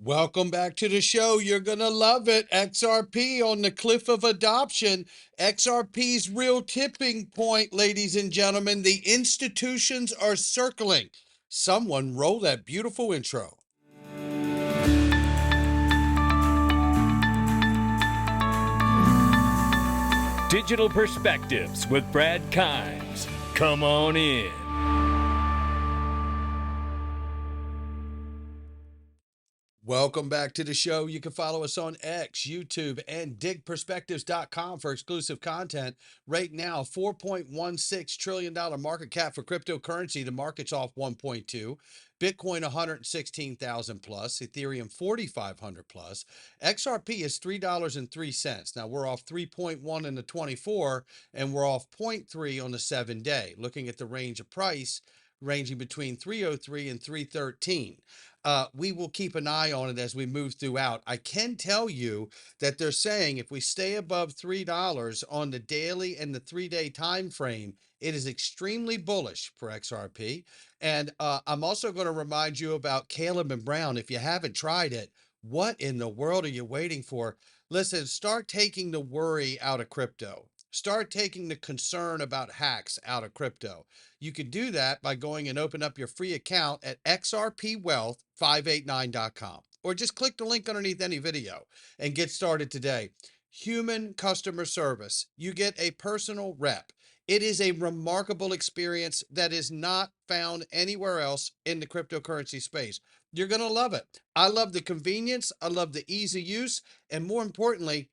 Welcome back to the show. You're going to love it. XRP on the cliff of adoption. XRP's real tipping point, ladies and gentlemen. The institutions are circling. Someone roll that beautiful intro. Digital Perspectives with Brad Kimes. Come on in. Welcome back to the show. You can follow us on X, YouTube, and DigPerspectives.com for exclusive content. Right now, $4.16 trillion market cap for cryptocurrency. The market's off 1.2. Bitcoin 116,000 plus, Ethereum 4,500 plus. XRP is $3.03. Now we're off 3.1 in the 24, and we're off 0.3 on the 7-day. Looking at the range of price, ranging between 303 and 313. We will keep an eye on it as we move throughout. I can tell you that they're saying if we stay above $3 on the daily and the 3-day time frame, it is extremely bullish for XRP. And I'm also going to remind you about Caleb and Brown. If you haven't tried it, what in the world are you waiting for? Listen, start taking the worry out of crypto. Start taking the concern about hacks out of crypto. You can do that by going and open up your free account at xrpwealth589.com, or just click the link underneath any video and get started today. Human customer service. You get a personal rep. It is a remarkable experience that is not found anywhere else in the cryptocurrency space. You're going to love it. I love the convenience. I love the ease of use. And more importantly,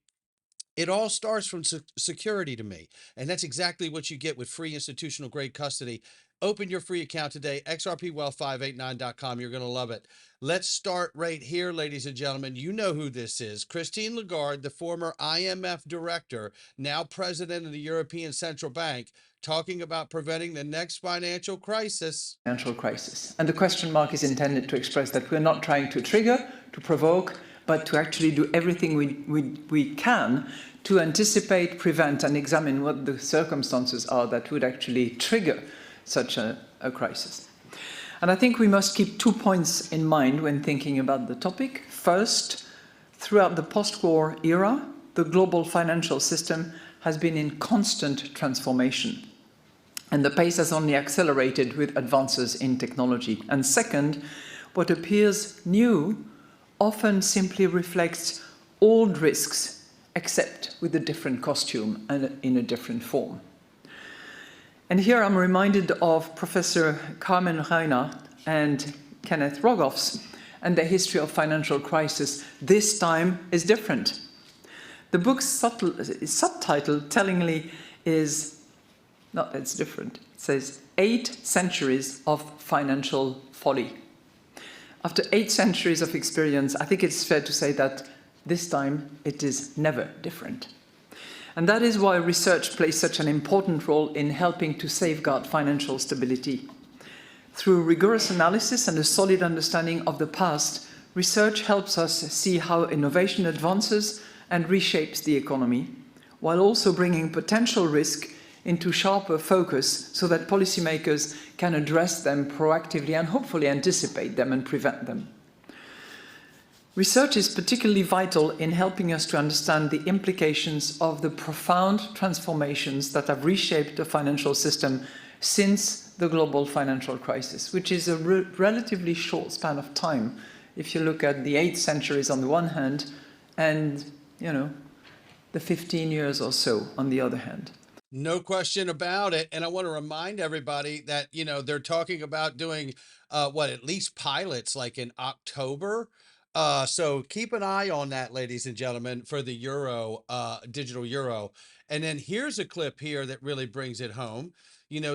it all starts from security to me. And that's exactly what you get with free institutional grade custody. Open your free account today, xrpwealth589.com. You're going to love it. Let's start right here, ladies and gentlemen. You know who this is. Christine Lagarde, the former IMF director, now president of the European Central Bank, talking about preventing the next financial crisis. And the question mark is intended to express that we're not trying to trigger, to provoke, but to actually do everything we can to anticipate, prevent, and examine what the circumstances are that would actually trigger such a crisis. And I think we must keep 2 points in mind when thinking about the topic. First, throughout the post-war era, the global financial system has been in constant transformation, and the pace has only accelerated with advances in technology. And second, what appears new often simply reflects old risks, except with a different costume and in a different form. And here I'm reminded of Professor Carmen Reina and Kenneth Rogoff's and their history of financial crisis. This time is different. The book's subtitle tellingly is, not it's different, it says 8 centuries of financial folly. After 8 centuries of experience, I think it's fair to say that this time it is never different. And that is why research plays such an important role in helping to safeguard financial stability. Through rigorous analysis and a solid understanding of the past, research helps us see how innovation advances and reshapes the economy, while also bringing potential risk into sharper focus so that policymakers can address them proactively and hopefully anticipate them and prevent them. Research is particularly vital in helping us to understand the implications of the profound transformations that have reshaped the financial system since the global financial crisis, which is a relatively short span of time if you look at the 8 centuries on the one hand and, the 15 years or so on the other hand. No question about it. And I want to remind everybody that, they're talking about doing, at least pilots like in October. So keep an eye on that, ladies and gentlemen, for the euro, digital euro. And then here's a clip here that really brings it home.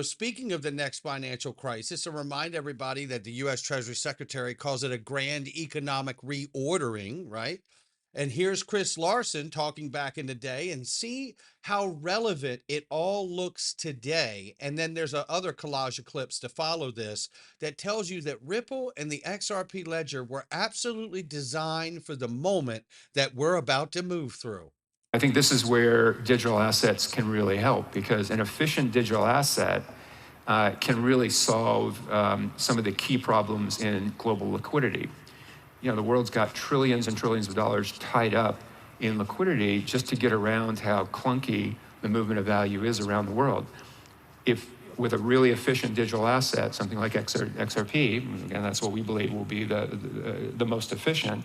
Speaking of the next financial crisis, I remind everybody that the U.S. Treasury Secretary calls it a grand economic reordering, right? And here's Chris Larson talking back in the day, and see how relevant it all looks today. And then there's other collage of clips to follow this that tells you that Ripple and the XRP ledger were absolutely designed for the moment that we're about to move through. I think this is where digital assets can really help, because an efficient digital asset can really solve some of the key problems in global liquidity. the world's got trillions and trillions of dollars tied up in liquidity just to get around how clunky the movement of value is around the world. If with a really efficient digital asset, something like XRP, again, that's what we believe will be the most efficient,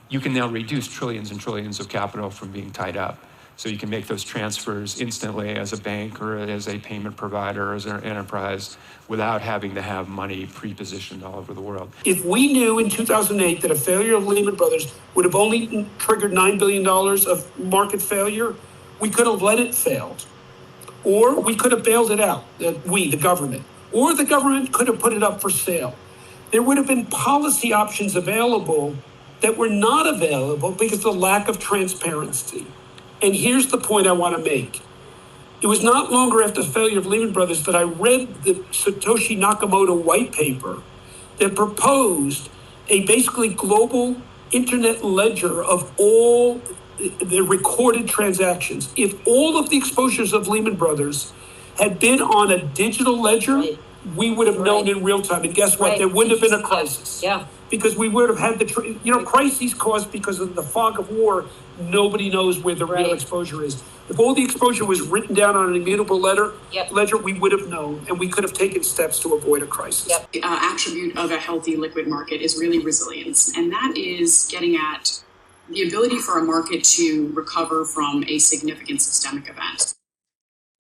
you can now reduce trillions and trillions of capital from being tied up. So you can make those transfers instantly as a bank or as a payment provider or as an enterprise without having to have money pre-positioned all over the world. If we knew in 2008 that a failure of Lehman Brothers would have only triggered $9 billion of market failure, we could have let it fail. Or we could have bailed it out, the government. Or the government could have put it up for sale. There would have been policy options available that were not available because of the lack of transparency. And here's the point I want to make. It was not longer after the failure of Lehman Brothers that I read the Satoshi Nakamoto white paper that proposed a basically global internet ledger of all the recorded transactions. If all of the exposures of Lehman Brothers had been on a digital ledger, we would have known in real time. And guess what? There wouldn't have been a crisis. Yeah. Because we would have had crises caused because of the fog of war. Nobody knows where the real exposure is. If all the exposure was written down on an immutable ledger, we would have known, and we could have taken steps to avoid a crisis. The attribute of a healthy liquid market is really resilience, and that is getting at the ability for a market to recover from a significant systemic event.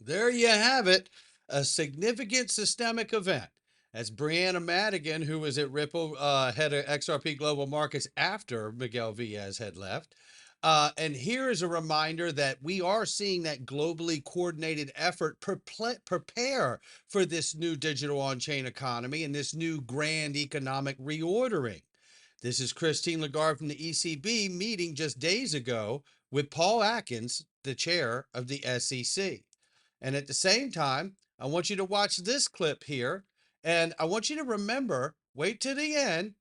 There you have it, a significant systemic event. That's Brianna Madigan, who was at Ripple, head of XRP Global Markets after Miguel Villas had left. And here is a reminder that we are seeing that globally coordinated effort prepare for this new digital on-chain economy and this new grand economic reordering. This is Christine Lagarde from the ECB meeting just days ago with Paul Atkins, the chair of the SEC. And at the same time, I want you to watch this clip here. And I want you to remember, wait to the end,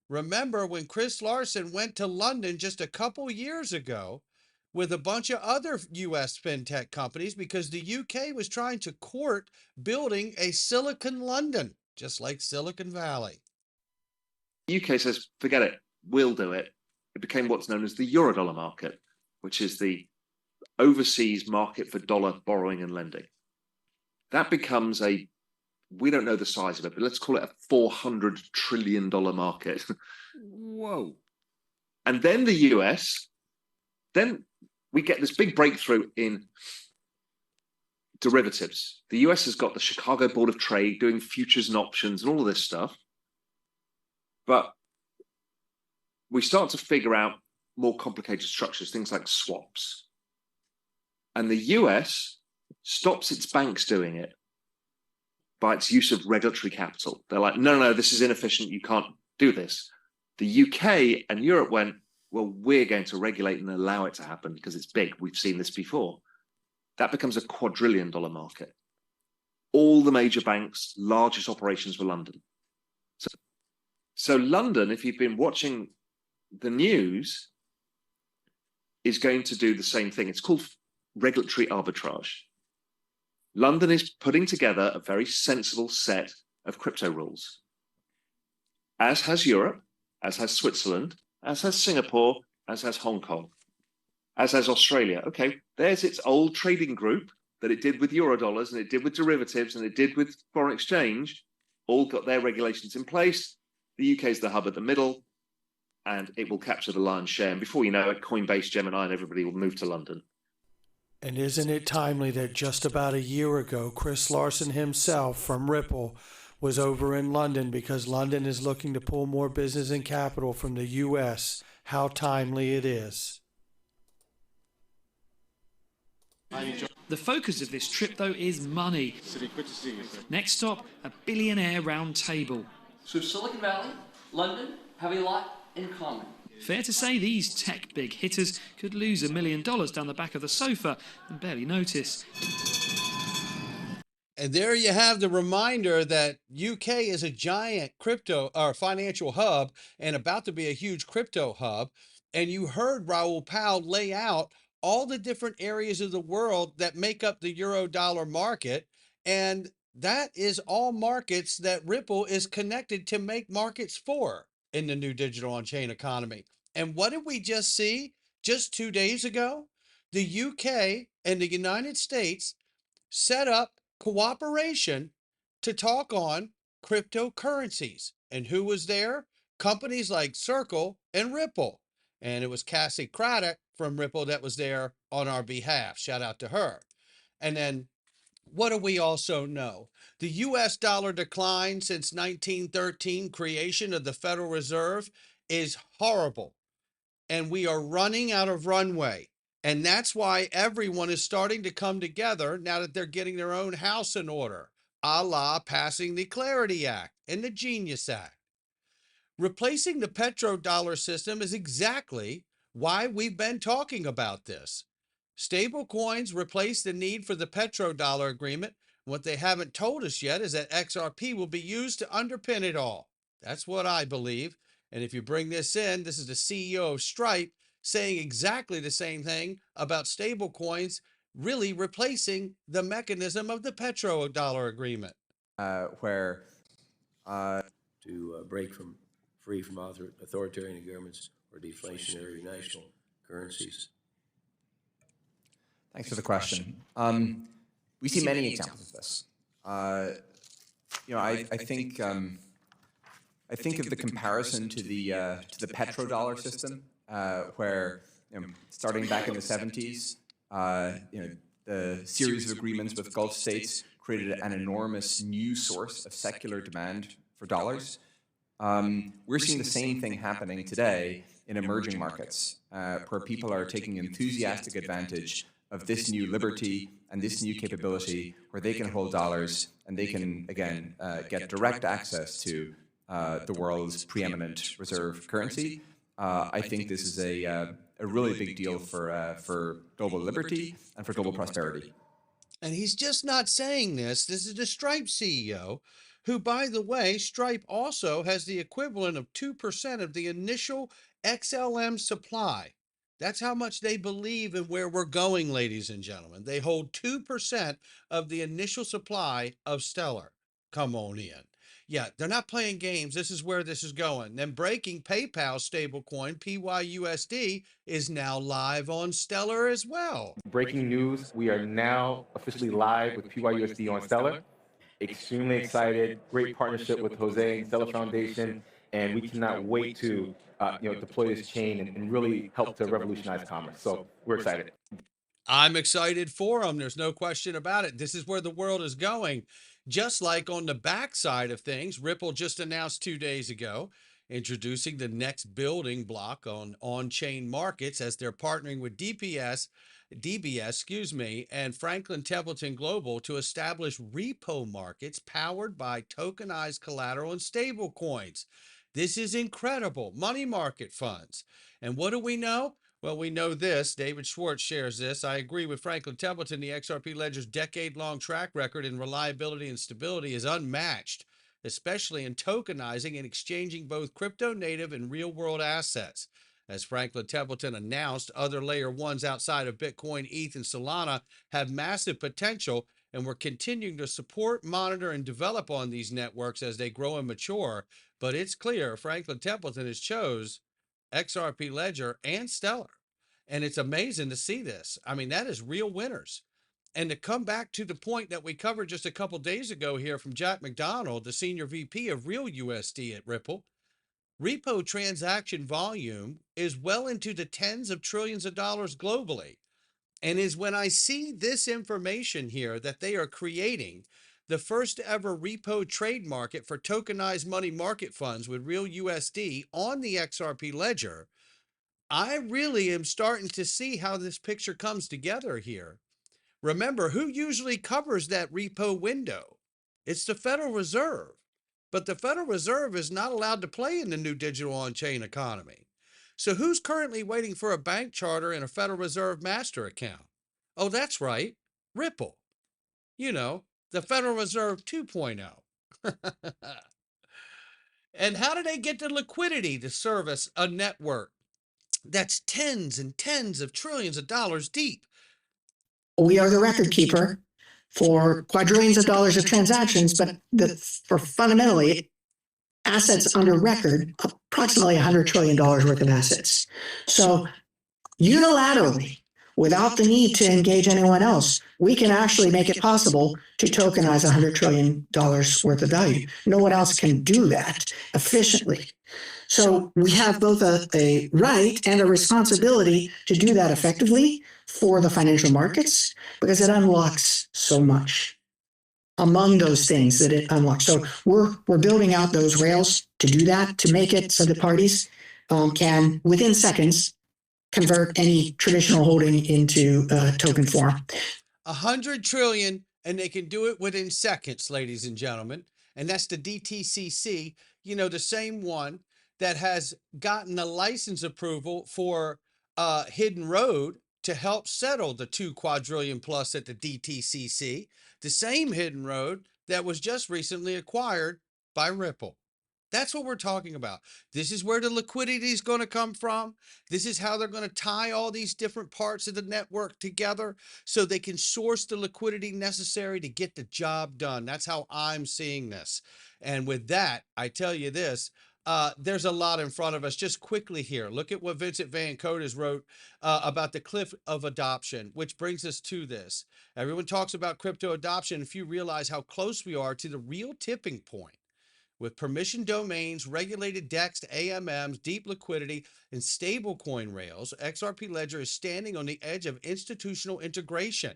remember when Chris Larsen went to London just a couple years ago with a bunch of other US fintech companies because the UK was trying to court building a Silicon London, just like Silicon Valley. The UK says, forget it, we'll do it. It became what's known as the Eurodollar market, which is the overseas market for dollar borrowing and lending. That becomes we don't know the size of it, but let's call it a $400 trillion market. Whoa. And then the US, then we get this big breakthrough in derivatives. The US has got the Chicago Board of Trade doing futures and options and all of this stuff. But we start to figure out more complicated structures, things like swaps. And the US stops its banks doing it by its use of regulatory capital. They're like, no, this is inefficient. You can't do this. The UK and Europe went, well, we're going to regulate and allow it to happen because it's big. We've seen this before. That becomes a quadrillion-dollar market. All the major banks' largest operations were London. So London, if you've been watching the news, is going to do the same thing. It's called regulatory arbitrage. London is putting together a very sensible set of crypto rules, as has Europe, as has Switzerland, as has Singapore, as has Hong Kong, as has Australia. Okay, there's its old trading group that it did with Eurodollars and it did with derivatives and it did with foreign exchange, all got their regulations in place. The UK is the hub at the middle and it will capture the lion's share. And before you know it, Coinbase, Gemini, and everybody will move to London. And isn't it timely that just about a year ago, Chris Larsen himself from Ripple was over in London because London is looking to pull more business and capital from the U.S. How timely it is. The focus of this trip, though, is money. Next stop, a billionaire round table. So Silicon Valley, London have a lot in common. Fair to say these tech big hitters could lose $1 million down the back of the sofa and barely notice. And there you have the reminder that UK is a giant crypto or financial hub and about to be a huge crypto hub. And you heard Raoul Pal lay out all the different areas of the world that make up the Eurodollar market. And that is all markets that Ripple is connected to make markets for. in the new digital on-chain economy. And what did we just see just 2 days ago? The UK and the United States set up cooperation to talk on cryptocurrencies. And who was there? Companies like Circle and Ripple. And it was Cassie Craddock from Ripple that was there on our behalf. Shout out to her. And then what do we also know? The US dollar decline since 1913, creation of the Federal Reserve, is horrible. And we are running out of runway. And that's why everyone is starting to come together now that they're getting their own house in order, a la passing the Clarity Act and the Genius Act. Replacing the petrodollar system is exactly why we've been talking about this. Stable coins replace the need for the petrodollar agreement. What they haven't told us yet is that XRP will be used to underpin it all. That's what I believe. And if you bring this in, this is the CEO of Stripe saying exactly the same thing about stable coins, really replacing the mechanism of the petrodollar agreement. Where to break free from authoritarian governments or deflationary national currencies. Thanks for the question. We see many examples of this. I think of the comparison to the petrodollar system, where starting back in the 70s, the series of agreements with Gulf states created an enormous new source of secular demand for dollars. We're seeing the same thing happening today in emerging markets, where people are taking enthusiastic advantage of this new liberty and this new capability where they can hold dollars and they can, again, get direct access to the world's preeminent reserve currency. I think this is a really big deal for global liberty and for global prosperity. And he's just not saying this. This is the Stripe CEO, who, by the way, Stripe also has the equivalent of 2% of the initial XLM supply. That's how much they believe in where we're going, ladies and gentlemen. They hold 2% of the initial supply of Stellar. Come on in. Yeah, they're not playing games. This is where this is going. Then breaking, PayPal stablecoin, PYUSD, is now live on Stellar as well. Breaking news, we are now officially live with PYUSD on Stellar. Extremely excited, great partnership with Jose and Stellar Foundation, and we cannot wait to deploy this chain and really help to revolutionize commerce. So we're excited. I'm excited for them. There's no question about it. This is where the world is going. Just like on the backside of things, Ripple just announced 2 days ago, introducing the next building block on-chain markets as they're partnering with DBS, and Franklin Templeton Global to establish repo markets powered by tokenized collateral and stable coins. This is incredible. Money market funds. And what do we know? Well, we know this. David Schwartz shares this. I agree with Franklin Templeton. The XRP Ledger's decade-long track record in reliability and stability is unmatched, especially in tokenizing and exchanging both crypto-native and real-world assets. As Franklin Templeton announced, other layer ones outside of Bitcoin, ETH, and Solana have massive potential, and we're continuing to support, monitor, and develop on these networks as they grow and mature. But it's clear Franklin Templeton has chose XRP Ledger and Stellar. And it's amazing to see this. I mean, that is real winners. And to come back to the point that we covered just a couple days ago here from Jack McDonald, the senior VP of Real USD at Ripple, repo transaction volume is well into the tens of trillions of dollars globally. And is when I see this information here that they are creating the first ever repo trade market for tokenized money market funds with Real USD on the XRP Ledger, I really am starting to see how this picture comes together here. Remember, who usually covers that repo window? It's the Federal Reserve. But the Federal Reserve is not allowed to play in the new digital on-chain economy. So who's currently waiting for a bank charter and a Federal Reserve master account? Oh, that's right, Ripple. You know, the Federal Reserve 2.0. And how do they get the liquidity to service a network that's tens and tens of trillions of dollars deep? We are the record keeper for quadrillions of dollars of transactions, but for fundamentally, assets under record, approximately $100 trillion worth of assets. So unilaterally, without the need to engage anyone else, we can actually make it possible to tokenize $100 trillion worth of value. No one else can do that efficiently. So we have both a right and a responsibility to do that effectively for the financial markets, because it unlocks so much among those things that it unlocks. So we're building out those rails to do that, to make it so the parties can, within seconds, convert any traditional holding into token form. 100 trillion, and they can do it within seconds, ladies and gentlemen. And that's the DTCC, you know, the same one that has gotten a license approval for Hidden Road to help settle the 2 quadrillion plus at the DTCC, the same Hidden Road that was just recently acquired by Ripple. That's what we're talking about. This is where the liquidity is going to come from. This is how they're going to tie all these different parts of the network together so they can source the liquidity necessary to get the job done. That's how I'm seeing this. And with that, I tell you this, there's a lot in front of us. Just quickly here, look at what Vincent Van Codes wrote about the cliff of adoption, which brings us to this. Everyone talks about crypto adoption. If you realize how close we are to the real tipping point, with permission domains, regulated DEX, AMMs, deep liquidity, and stablecoin rails, XRP Ledger is standing on the edge of institutional integration.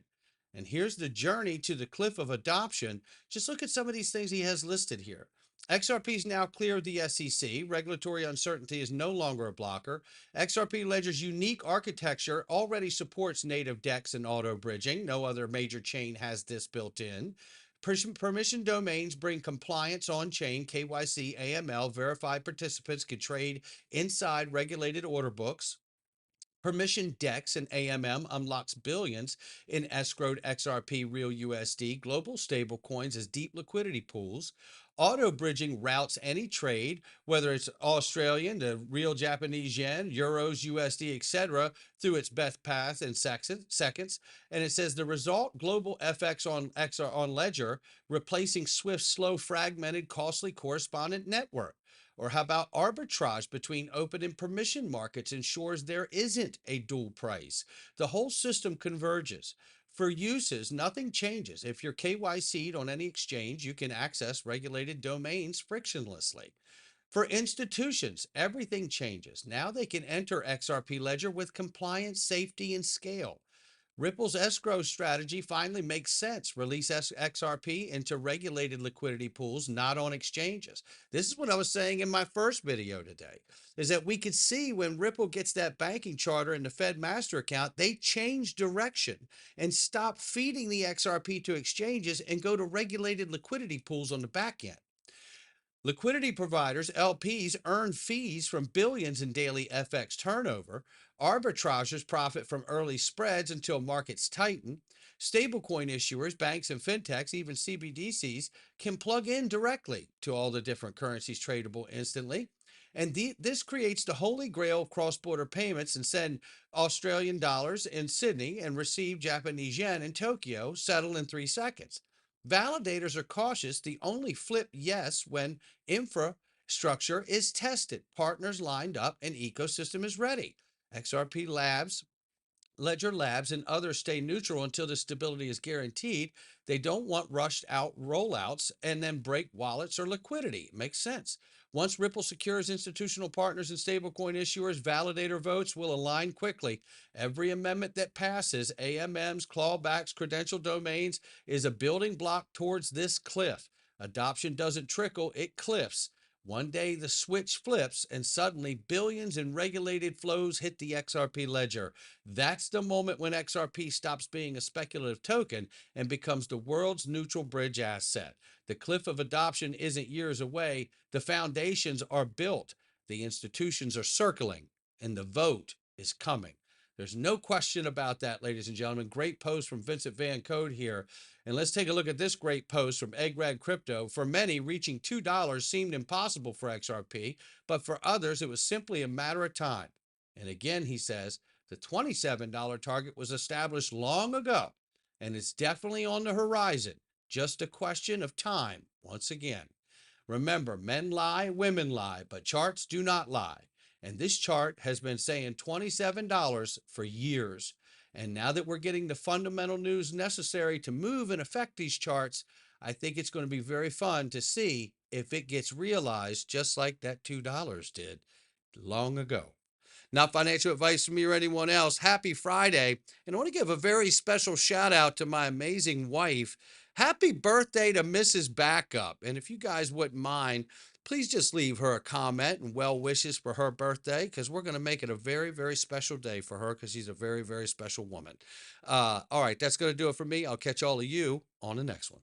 And here's the journey to the cliff of adoption. Just look at some of these things he has listed here. XRP is now clear of the SEC. Regulatory uncertainty is no longer a blocker. XRP Ledger's unique architecture already supports native DEX and auto bridging. No other major chain has this built in. Permission domains bring compliance on-chain, KYC, AML, verified participants can trade inside regulated order books. Permission DEX and AMM unlocks billions in escrowed XRP real USD, global stablecoins as deep liquidity pools. Auto bridging routes any trade, whether it's Australian, the real Japanese yen, euros, USD, etc., through its best path in seconds. And it says the result, global FX on Ledger, replacing Swift's slow, fragmented, costly correspondent network. Or how about arbitrage between open and permission markets ensures there isn't a dual price? The whole system converges. For uses, nothing changes. If you're KYC'd on any exchange, you can access regulated domains frictionlessly. For institutions, everything changes. Now they can enter XRP Ledger with compliance, safety, and scale. Ripple's escrow strategy finally makes sense. Release XRP into regulated liquidity pools, not on exchanges. This is what I was saying in my first video today, is that we could see when Ripple gets that banking charter and the Fed master account, they change direction and stop feeding the XRP to exchanges and go to regulated liquidity pools on the back end. Liquidity providers, LPs, earn fees from billions in daily FX turnover. Arbitrageurs profit from early spreads until markets tighten. Stablecoin issuers, banks and fintechs, even CBDCs, can plug in directly to all the different currencies tradable instantly. And this creates the holy grail of cross-border payments, and send Australian dollars in Sydney and receive Japanese yen in Tokyo, settle in 3 seconds. Validators are cautious. They only flip yes when infrastructure is tested, partners lined up, and ecosystem is ready. XRP Labs, Ledger Labs, and others stay neutral until the stability is guaranteed. They don't want rushed out rollouts and then break wallets or liquidity. Makes sense. Once Ripple secures institutional partners and stablecoin issuers, validator votes will align quickly. Every amendment that passes, AMMs, clawbacks, credential domains, is a building block towards this cliff. Adoption doesn't trickle, it cliffs. One day the switch flips and suddenly billions in regulated flows hit the XRP ledger. That's the moment when XRP stops being a speculative token and becomes the world's neutral bridge asset. The cliff of adoption isn't years away. The foundations are built. The institutions are circling, and the vote is coming. There's no question about that, ladies and gentlemen. Great post from Vincent Van Codes here. And let's take a look at this great post from Eggrad Crypto. For many, reaching $2 seemed impossible for XRP, but for others, it was simply a matter of time. And again, he says, the $27 target was established long ago, and it's definitely on the horizon. Just a question of time, once again. Remember, men lie, women lie, but charts do not lie. And this chart has been saying $27 for years. And now that we're getting the fundamental news necessary to move and affect these charts, I think it's going to be very fun to see if it gets realized just like that $2 did long ago. Not financial advice from me or anyone else. Happy Friday. And I want to give a very special shout out to my amazing wife. Happy birthday to Mrs. Backup. And if you guys wouldn't mind, please just leave her a comment and well wishes for her birthday, because we're going to make it a very, very special day for her, because she's a very, very special woman. All right, that's going to do it for me. I'll catch all of you on the next one.